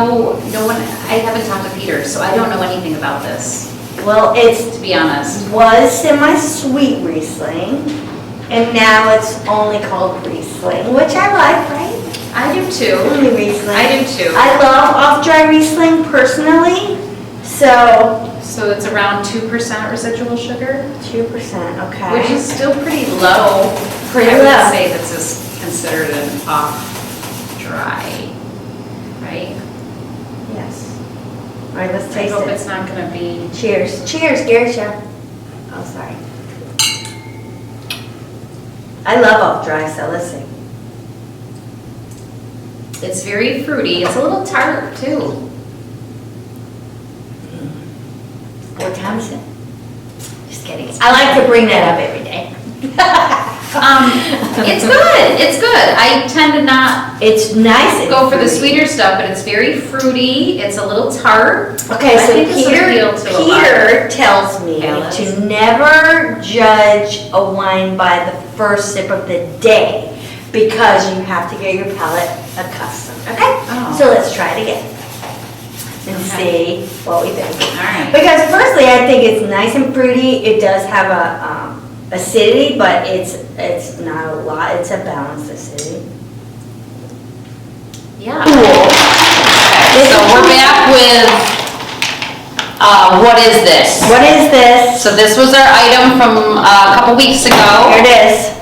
no one, I haven't talked to Peter, so I don't know anything about this, Well, to be honest. was semi-sweet Riesling, and now it's only called Riesling, which I like, right? I do too. Only Riesling. I do too. I love off-dry Riesling personally, so So it's around 2% residual sugar, 2%, okay. which is still pretty low. Pretty I low. would say this is considered an off-dry, right? Yes. All right, let's I taste hope it. it's not gonna be, Cheers. Cheers, Gary Show. Oh, sorry. I love off-dry, so let's see. it's very fruity, it's a little tart too. What time is it? Just kidding. I like to bring that up every day. It's good. I tend to not It's nice and go for the fruity. sweeter stuff, but it's very fruity, it's a little tart. Okay, I so think this would appeal to a lot Peter tells me palates. to never judge a wine by the first sip of the day because you have to get your palate accustomed. Okay? Oh. So let's try it again and Okay. see what we think. All right. Because firstly, I think it's nice and fruity. It does have a acidity, but it's not a lot. It's a balanced acidity. Yeah. Okay, so we're back with, what is this? What is this? So this was our item from a couple weeks Here ago, it is.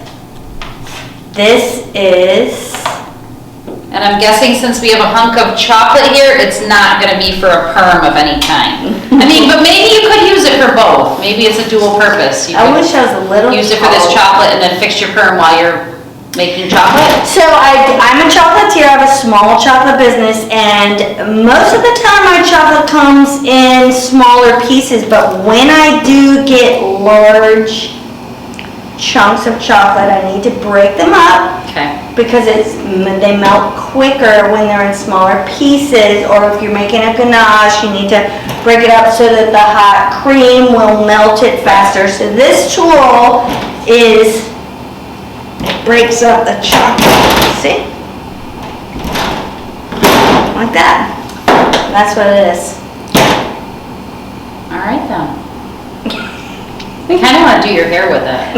This is. and I'm guessing since we have a hunk of chocolate here, it's not gonna be for a perm of any kind. I mean, but maybe you could use it for both. Maybe it's a dual purpose. You I could wish I was a little. use it for this tall. chocolate and then fix your perm while you're making chocolate. So I'm a chocolatier. I have a small chocolate business, and most of the time my chocolate comes in smaller pieces. But when I do get large chunks of chocolate, I need to break them up Okay. because they melt quicker when they're in smaller pieces. Or if you're making a ganache, you need to break it up so that the hot cream will melt it faster. So this tool breaks up the chocolate, see? Like that. That's what it is. All right then. I kind of want to do your hair with it.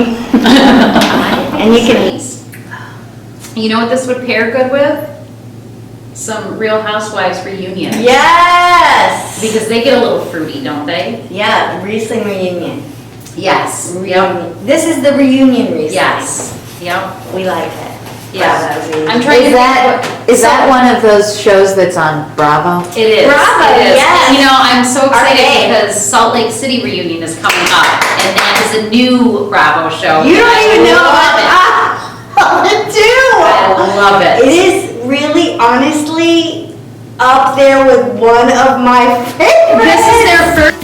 And you can, You know what this would pair good with? Some Real Housewives reunion. yes! Because they get a little fruity, don't they? Yeah, Riesling reunion. Yes. Yep. Reunion. This is the reunion Riesling. Yes. Yep. We like it. Yes. Bravo, reunion. I'm trying to Is that one of those shows that's on Bravo? It is. Bravo, it is. yes. You know, I'm so excited RA. because Salt Lake City reunion is coming up, and that is a new Bravo show. You don't even know love it. about it. too. I love it. It is really, honestly, up there with one of my favorites. This is their first.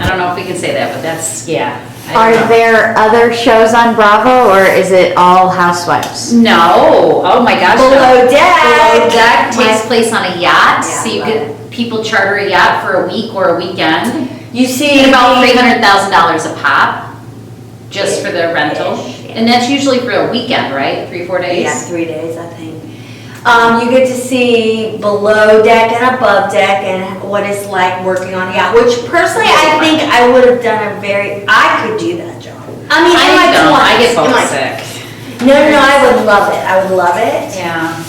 I don't know if we can say that, but that's, yeah. I Are don't know. there other shows on Bravo, or is it all Housewives? No, oh my gosh. no. Below Deck. Below Deck takes place on a yacht, Yeah, so you love get, people charter a yacht for a week or a weekend. You see Get about $300,000 a pop, just for the rental. Ish, yeah. And that's usually for a weekend, right? 3-4 days? Yeah, 3 days, I think. You get to see below deck and above deck and what it's like working on a yacht, which personally I think I would have done I could do that job. I mean, in my I 20s, get in both my- sick. No, I would love it. I would love it. Yeah.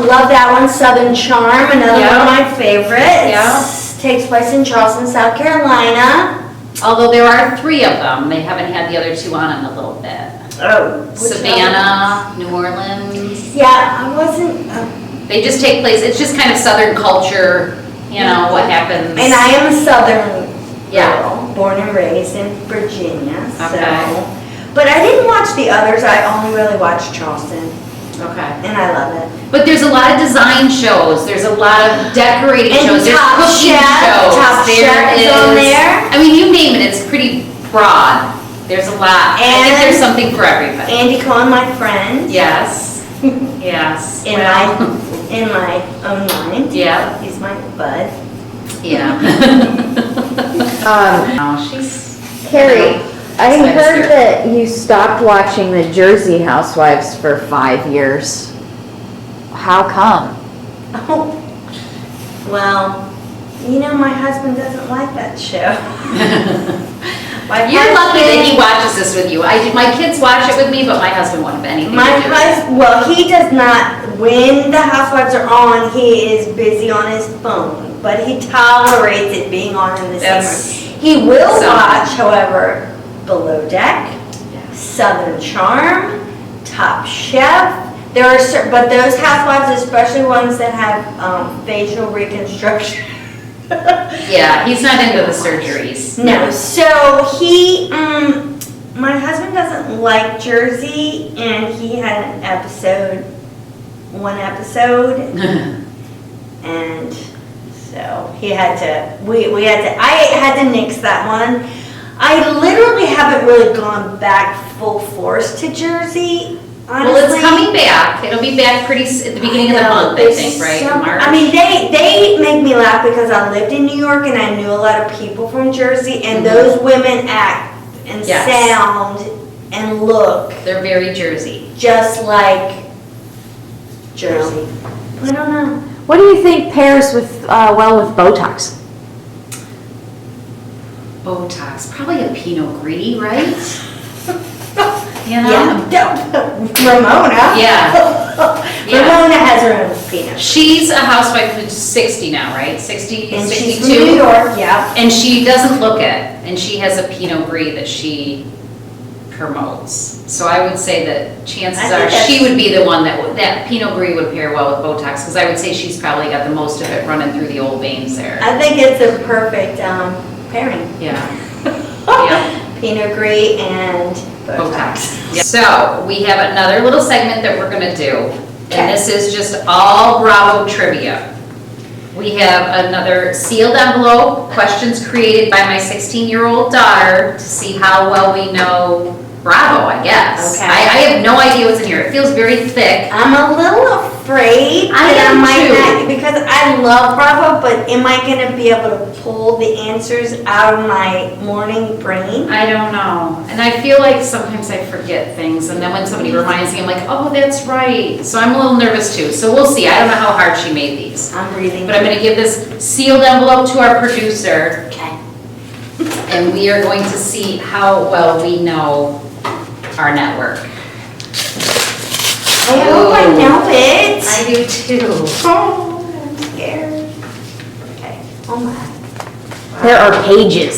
Love that one, Southern Charm, another Yeah. one of my favorites. Yeah. Takes place in Charleston, South Carolina. Although there are 3 of them, they haven't had the other 2 on in a little bit. Oh. Savannah, New Orleans. Yeah, I wasn't. They just take place, it's just kind of Southern culture, you know, what happens. And I am a Southern Yeah. girl, born and raised in Virginia, so. Okay. But I didn't watch the others, I only really watched Charleston, Okay. and I love it. But there's a lot of design shows, there's a lot of decorating And shows, there's Top cooking Chef, shows. Top Chef is on there. I mean, you name it, it's pretty broad. There's a lot. I think And- there's something for everybody. Andy Cohen, my friend. Yes, yes. In Well, my own mind. Yeah. He's my bud. Yeah. Um, Oh, she's. Carrie, I So was heard there. that you stopped watching the Jersey Housewives for 5 years. How come? Oh, well, you know, my husband doesn't like that show. My You're lucky that he husband- watches this with you. My kids watch it with me, but my husband won't have anything My to do with it. husband, well, he does not, when the housewives are on, he is busy on his phone, but he tolerates it being on in the same That's room. He will something. watch, however, Below Deck, Southern Charm, Top Chef. There are certain, but those housewives, especially ones that have facial reconstruction. Yeah, he's not into the surgeries. No, so he, my husband doesn't like Jersey, and he had an episode, one episode, and so he had to, I had to nix that one. I literally haven't really gone back full force to Jersey, honestly. Well, it's coming back. It'll be back pretty, at the beginning of the month, I think, right, in March? I mean, they make me laugh because I lived in New York and I knew a lot of people from Jersey, and those women act and Yes. sound and look They're very Jersey. just like Jersey. I don't know. What do you think pairs with well with Botox? Botox, probably a Pinot Gris, right? You know? Yeah, Ramona. Yeah. Yeah. Ramona has her own penis. She's a housewife who's 60 now, right? 60, And 62? she's from New York, yeah. And she doesn't look it, and she has a Pinot Gris that she promotes. So I would say that chances I think are she that's- would be the one that Pinot Gris would pair well with Botox, because I would say she's probably got the most of it running through the old veins there. I think it's a perfect pairing. Yeah. Yeah. Pinot Gris and Botox. Botox. Yeah. So we have another little segment that we're gonna do, Okay. and this is just all Bravo trivia. We have another sealed envelope, questions created by my 16-year-old daughter to see how well we know Bravo, I guess. Okay. I have no idea what's in here. It feels very thick. I'm a little afraid I that am I might too. not, because I love Bravo, but am I gonna be able to pull the answers out of my morning brain? I don't know. And I feel like sometimes I forget things, and then when somebody reminds me, I'm like, oh, that's right. So I'm a little nervous too. So we'll see. I don't know how hard she made these. I'm breathing. But I'm gonna give this sealed envelope to our producer, Okay. and we are going to see how well we know our network. I hope I know it. I do too. Oh, I'm scared. Okay, oh my. There are pages.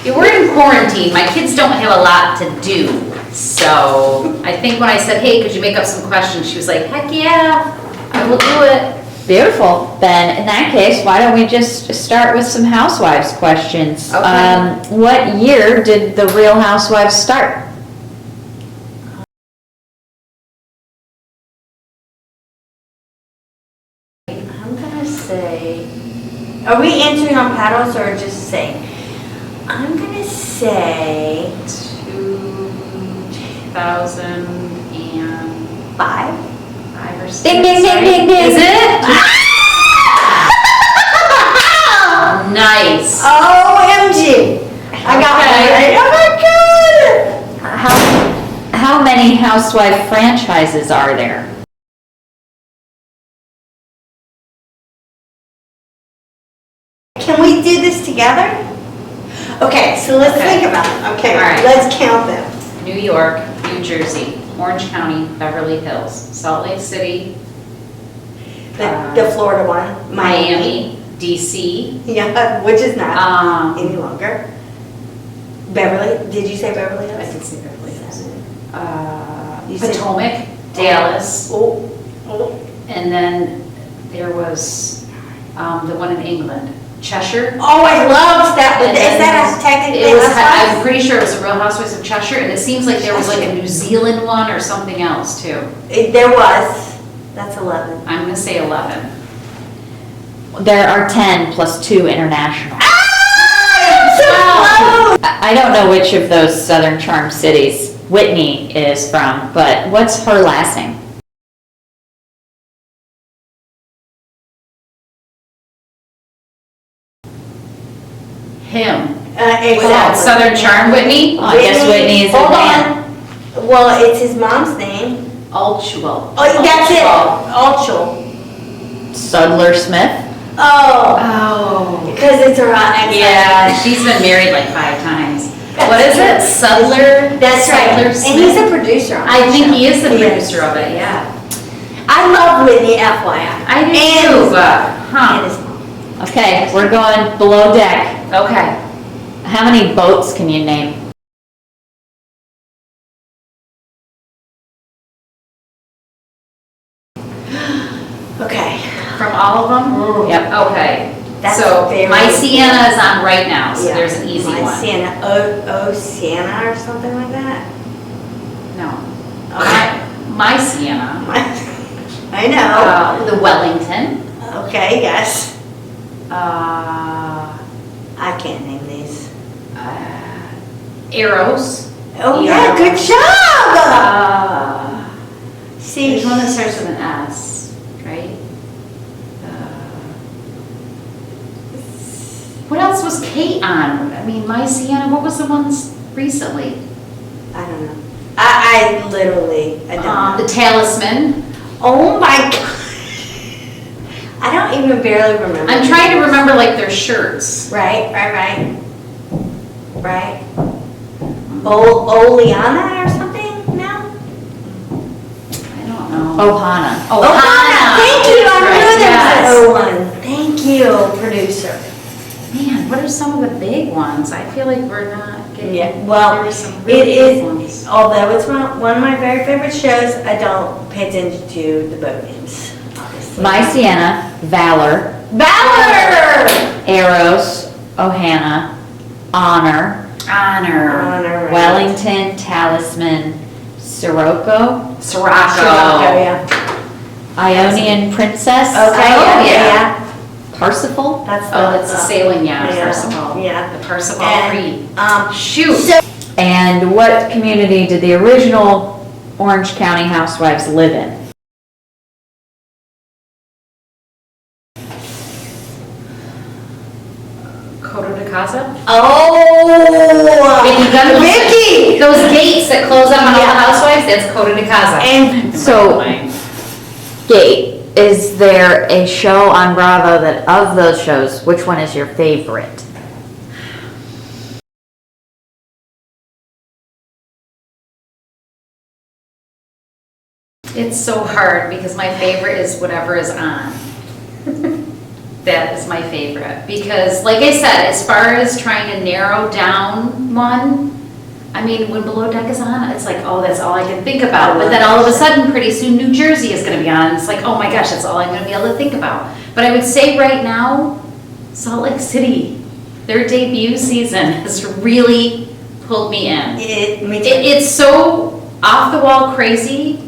Yeah, we're in quarantine. My kids don't have a lot to do. So I think when I said, hey, could you make up some questions? She was like, heck yeah, I will do it. Beautiful. Then, in that case, why don't we just start with some Housewives questions? Okay. What year did the Real Housewives start? I'm gonna say, are we answering on paddles or just saying? I'm gonna say 2005 or 6. Ding, ding, ding, ding, ding. Is it? Nice. OMG. I got Okay. it. Oh my How many housewife franchises are there? God. Can we do this together? Okay, so let's Okay. think about it. Okay, All right. let's count them. New York, New Jersey, Orange County, Beverly Hills, Salt Lake City, The Florida one. Miami, DC, Yeah, which is not any um, longer. Beverly, did you say Beverly I Hills? did say Beverly Hills. You said- Potomac, Dallas, Oh, oh. and then there was the one in England, Cheshire. Oh, I loved that, but And is then that a technically It was, I'm Housewives? pretty sure it was the Real Housewives of Cheshire, and it seems like there was like a New Zealand one or something else too. There was. That's 11. I'm gonna say 11. There are 10 plus 2 international. So close! I don't know which of those Southern Charm cities Whitney is from, but what's her last name? Him. Exactly. Southern Charm, Whitney? I guess Whitney is a Hold man. on. Well, it's his mom's name. Altual. Oh, that's it. Altual. Sudler Smith. Oh, Oh. because it's a rotten. Yeah, she's been married like 5 times. What is it? Sudler? That's right. Sudler And Smith? he's a producer on I the think show. he is the He producer of it, yeah. I love Whitney, FYI. I do And too, his- but, And huh, his mom. Okay, we're going below deck. okay. How many boats can you name? Okay. From all of them? Yep. Okay. That's So very my good. Sienna is on right now, so Yeah. there's an easy My one. Sienna, Sienna or something like that. No. Okay. My Sienna. I know. The Wellington. Okay, yes. Uh, I can't name these. Eros. Oh Yeah. yeah, good job! See, There's one that starts with an S, right? What else was Kate on? I mean, My Sienna, what was the ones recently? I don't know. I literally, I don't know. The Talisman. Oh my god. I don't even barely remember. I'm trying to remember like their shirts. Right. Oleana or something? No? I don't know. Ohana. Ohana. Thank you. I Right, knew there yes. was an O one. Thank you, producer. Man, what are some of the big ones? I feel like we're not getting. Yeah, well, there were some It really big is, ones. although it's one of my very favorite shows, I don't pay attention to the boat names, obviously. My Sienna, Valor, Valor! Eros, Ohana, Honor, Honor. Honor, right. Wellington, Talisman, Sirocco, Sirocco. Sirocco, yeah. Ionian Princess, Okay, Oh, yeah. Parsifal, That's the. Oh, that's a sailing yacht, yeah, Parsifal. yeah. The Parsifal And, Creed. Shoot. Shoot. and what community did the original Orange County Housewives live in? Coto de Casa? Oh! Vicky Gunvalson. Vicky! Those gates that close up on all the Yeah. housewives, that's Coto de Casa. And So- Gate, is there a show on Bravo that of those shows, which one is your favorite? It's so hard because my favorite is whatever is on. That is my favorite. Because like I said, as far as trying to narrow down one, I mean, when Below Deck is on, it's like, oh, that's all I can think about. But then all of a sudden, pretty soon, New Jersey is gonna be on. It's like, oh my gosh, that's all I'm gonna be able to think about. But I would say right now, Salt Lake City, their debut season has really pulled me in. me too. It's so off the wall crazy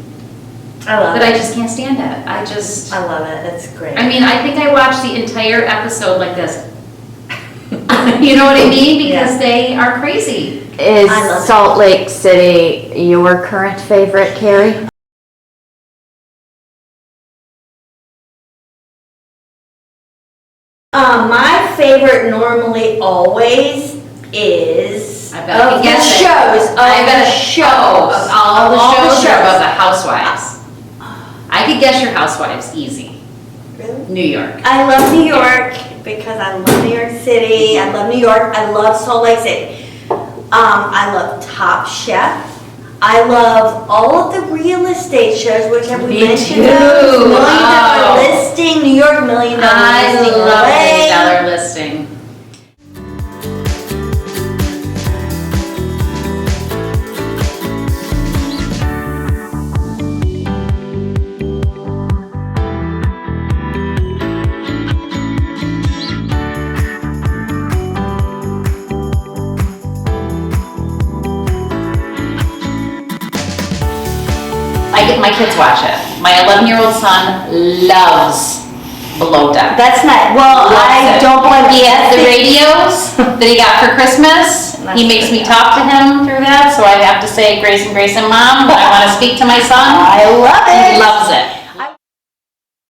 I love that I it. just can't stand it. I love it. It's great. I mean, I think I watched the entire episode like this. You know what I mean? Because Yeah. they are crazy. Is I love it. Salt Lake City your current favorite, Carrie? My favorite normally always is I bet I of can the guess it. shows. Of I bet the a shows. of all the Of shows are about the housewives. I could guess your housewives easy. Really? New York. I love New York because I love New York City. I love New York. I love Salt Lake City. I love Top Chef. I love all of the real estate shows, which have we Me mentioned too. those? $1 Million Oh. Listing, New York $1 Million I Listing. love LA. $1 million listing. My kids watch it. My 11-year-old son loves Below Deck. That's not, well, Loves I it. don't blame He has the you. radios that he got for Christmas. He makes me talk to him through that, so I have to say, Grayson, Mom, I want to speak to my son. I love